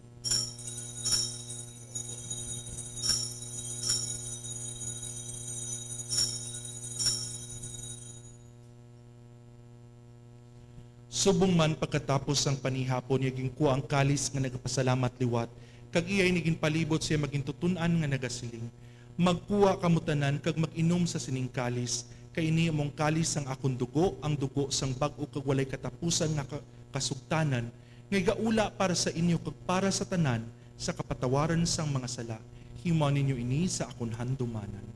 Subong man pagkatapos ang panihapon, yaging kuha ang kalis nga nagapasalamat liwat, kag iyay niging palibot siya magintutunan nga nagasiling. Magkuha kamutanan kag mag-inom sa sining kalis, kay ini among kalis ang akong dugo, ang dugo sang bag-o kag walay katapusan nga kasugtanan, ngay gaula para sa inyo kag para sa tanan sa kapatawaran sang mga sala. Himuan ninyo ini sa akong handumanan.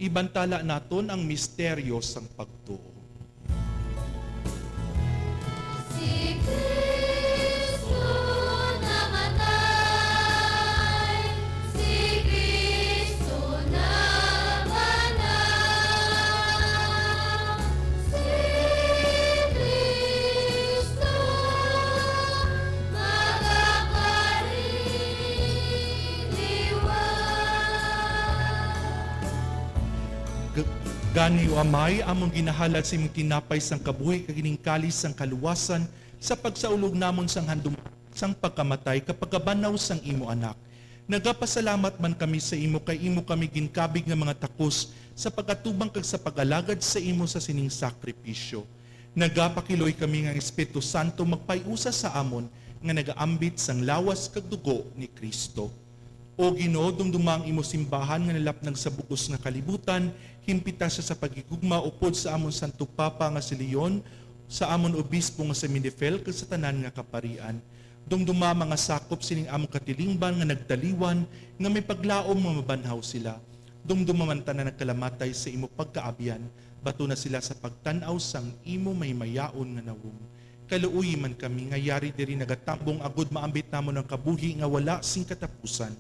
Ibantala naton ang misteryo sang pagtuo. Si Kristo namatay, si Kristo namatay. Gani o amay, among ginahalad sa imong tinapay sang kabuhi kagining kalis sang kaluwasan sa pagsaulog namon sang handom sang pagkamatay kapag kabanaw sang imo anak. Nagapasalamat man kami sa imo kay imo kami ginkabig nga mga takos sa pagkatubang kag sa pag-alagad sa imo sa sining sakripisyo. Nagapakiloy kami nga Espiritu Santo magpayusa sa amon nga nagaambit sang lawas kag dugo ni Kristo. O Ginoo, dumdumang imo simbahan nga nalapnag sa bugos nga kalibutan, himpita siya sa pagigugma upod sa amon Santo Papa nga si Leon, sa amon obispo nga si Mindefel kag sa tanan nga kaparian. Dumduma mga sakop sining among katilingban nga nagtaliwan nga may paglaom nga mabanhaw sila. Dumduma man tanan nagkalamatay sa imo pagkaabyan, bato na sila sa pagtanaw sang imo may mayaon nga nawong. Kaluuyi man kami nga yari diri nagatambong agud maambit namon ang kabuhi nga wala sing katapusan.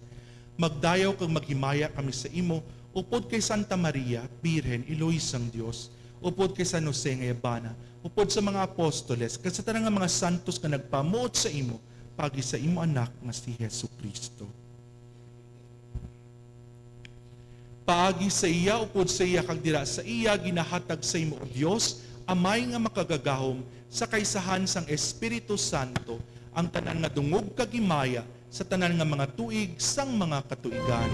Magdayaw kag maghimaya kami sa imo, upod kay Santa Maria, Birhen, Eloisa ng Diyos, upod kay San Jose nga Yabana, upod sa mga apostoles, kag sa tanang nga mga santos nga nagpamuot sa imo, pagi sa imo anak nga si Jesucristo. Paagi sa iya, upod sa iya, kag dira sa iya, ginahatag sa imo o Diyos, amay nga makagagahom sa kaisahan sang Espiritu Santo, ang tanan nga dungog kag himaya, sa tanan nga mga tuig sang mga katuigan.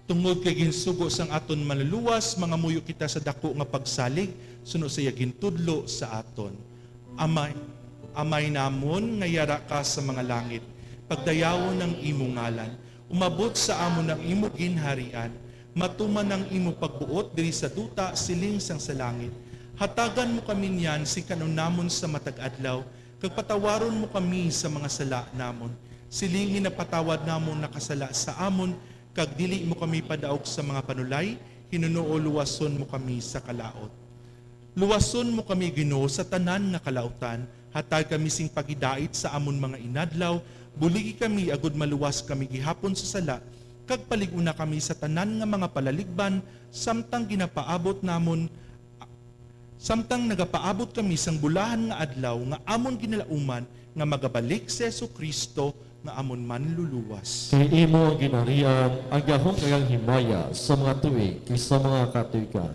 Tungod kay ginsugo sang aton maluluwas, mga muyo kita sa dako nga pagsalig, suno sa gintudlo sa aton. Amay namon nga yara ka sa mga langit, pagdayawon ng imo ngalan, umabot sa amon ng imo ginharian, matuman ng imo pagbuot diri sa duta siling sang sa langit. Hatagan mo kami niyan si kanon namon sa matag adlaw, kag patawaron mo kami sa mga sala namon. Silingin na patawad namon nakasala sa amon, kag dili mo kami padaog sa mga panulay, hinuno luwason mo kami sa kalaot. Luwason mo kami Ginoo sa tanan nga kalautan, hatag kami sing pagidait sa amon mga inadlaw, buligi kami agud maluwas kami gihapon sa sala, kag palig-una kami sa tanan nga mga palaligban, samtang nagapaabot kami sang bulahan nga adlaw nga amon ginalauman nga magabalik si Jesucristo nga amon man luluwas. Kay imo ginarian ang gahom kayang himaya sa mga tuig sa mga katuigan.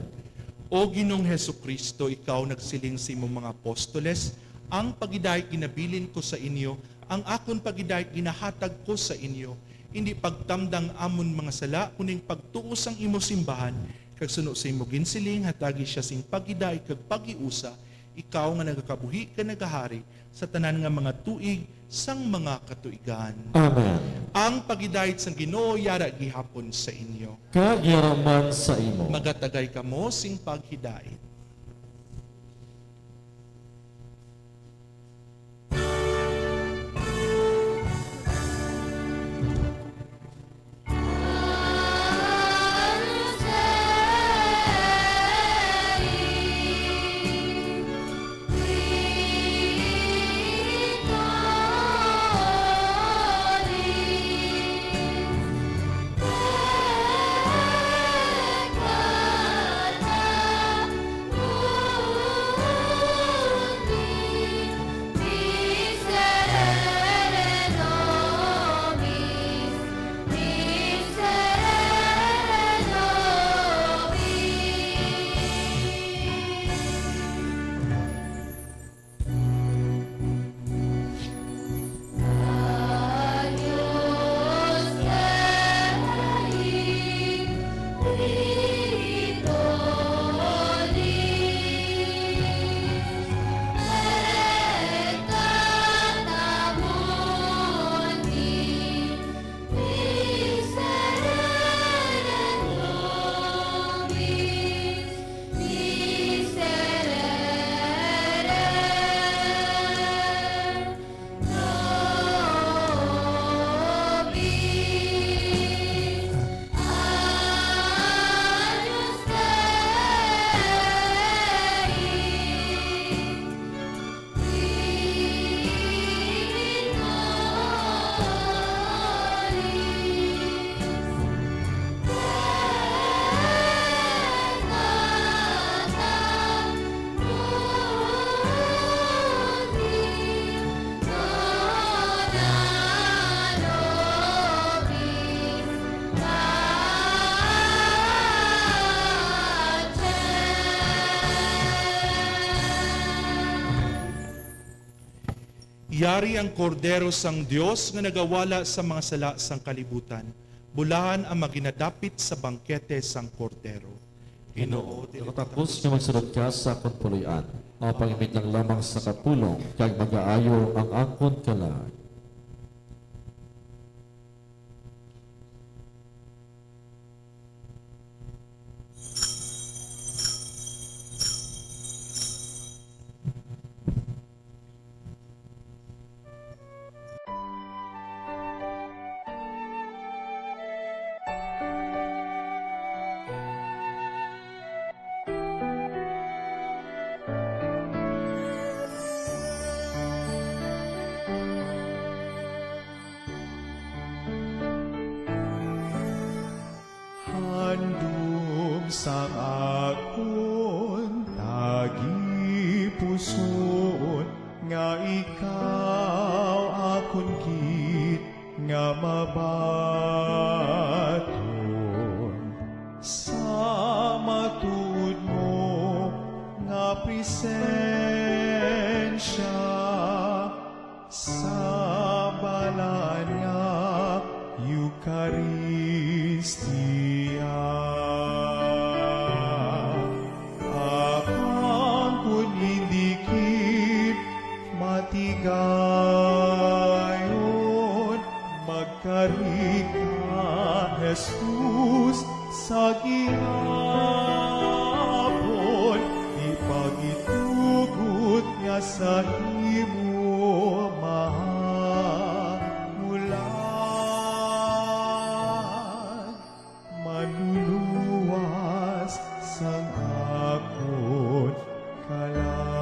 O Ginong Jesucristo, ikaw nagsiling sa imong mga apostoles, ang pagidayat ginabilin ko sa inyo, ang akon pagidayat ginahatag ko sa inyo, hindi pagtamdang amon mga sala, kuning pagtuos ang imo simbahan, kag suno sa imo ginsiling, hatagi siya sing pagidayat kag pagiusa, ikaw nga nagakabuhi ka nagahari sa tanan nga mga tuig sang mga katuigan. Amen. Ang pagidayat sang Ginoo yara gihapon sa inyo. Kagyaraman sa imo. Magatagay kamo sing paghidait. Pekata Yari ang kordero sang Dios nga nagawala sa mga sala sang kalibutan. Bulahan ang maginadapit sa bangkete sang kordero. Ginoo, nakatapos nga magsulod ka sa akong puloy-an. Ang pangimit lang lamang sa katulong, kag mag-aayo ang akon kalag. Handom sang akon tagi puson nga ikaw akon gid nga mabaton sa matuod mo nga presensya sa balan nga Eucharistia. Akang kun indikit matigayon, magkarik ka, Jesus, sa gihapon, ipagitugot nga sa imo mahamulan, manluluwas sang akon kalag.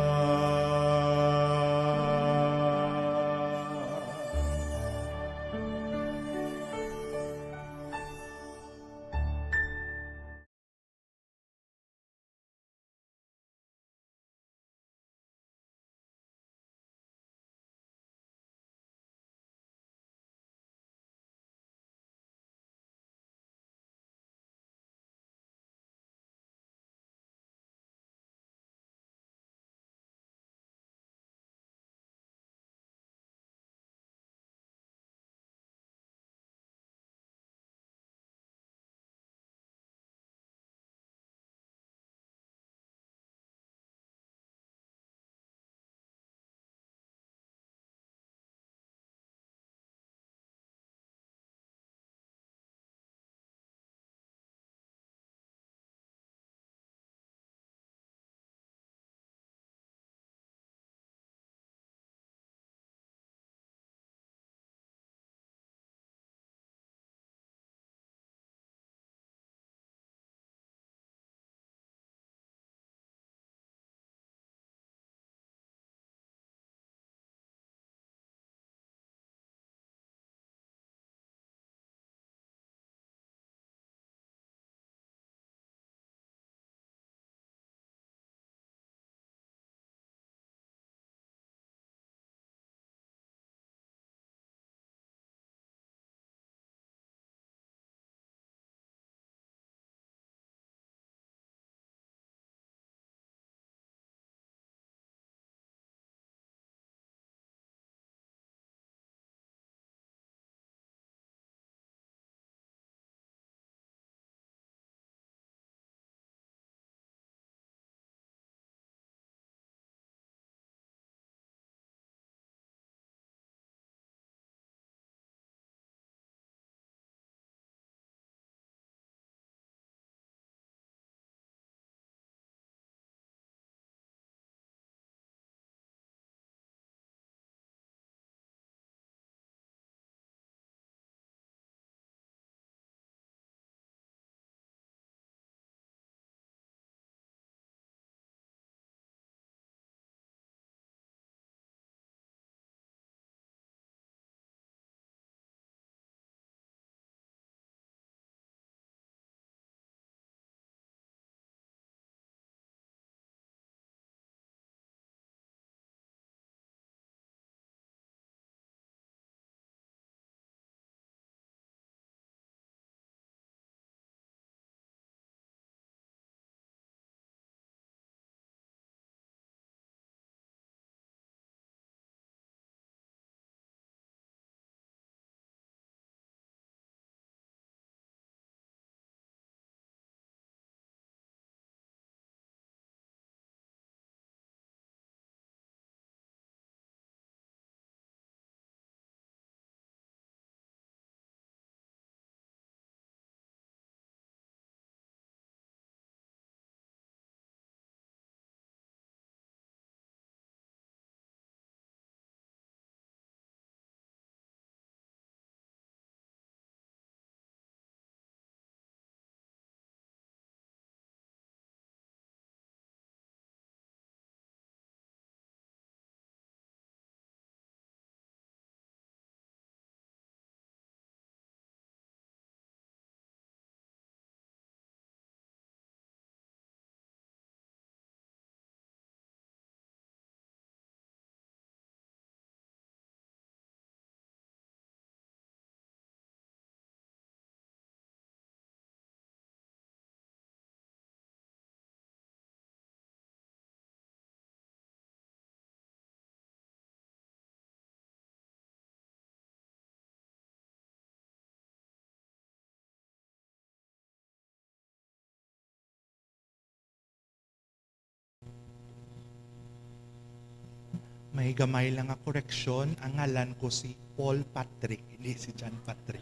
May gamay lang nga koreksyon. Ang ngalan ko si Paul Patrick, hindi si John Patrick.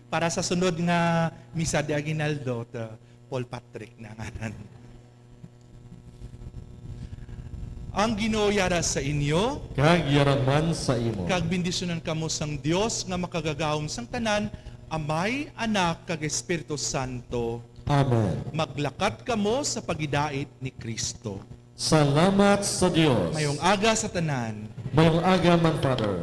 Para sa sunod nga Misa de Aguinaldo, Paul Patrick na ngalan. Ang Ginoo yara sa inyo, Kag yaraman sa imo. kag bendisyonan kamo sang Dios nga makagagahom sang tanan, Amay, Anak, kag Espiritu Santo. Amen. Maglakat kamo sa pagidait ni Kristo. Salamat sa Diyos. Mayong aga sa tanan. Mayong aga man, Father.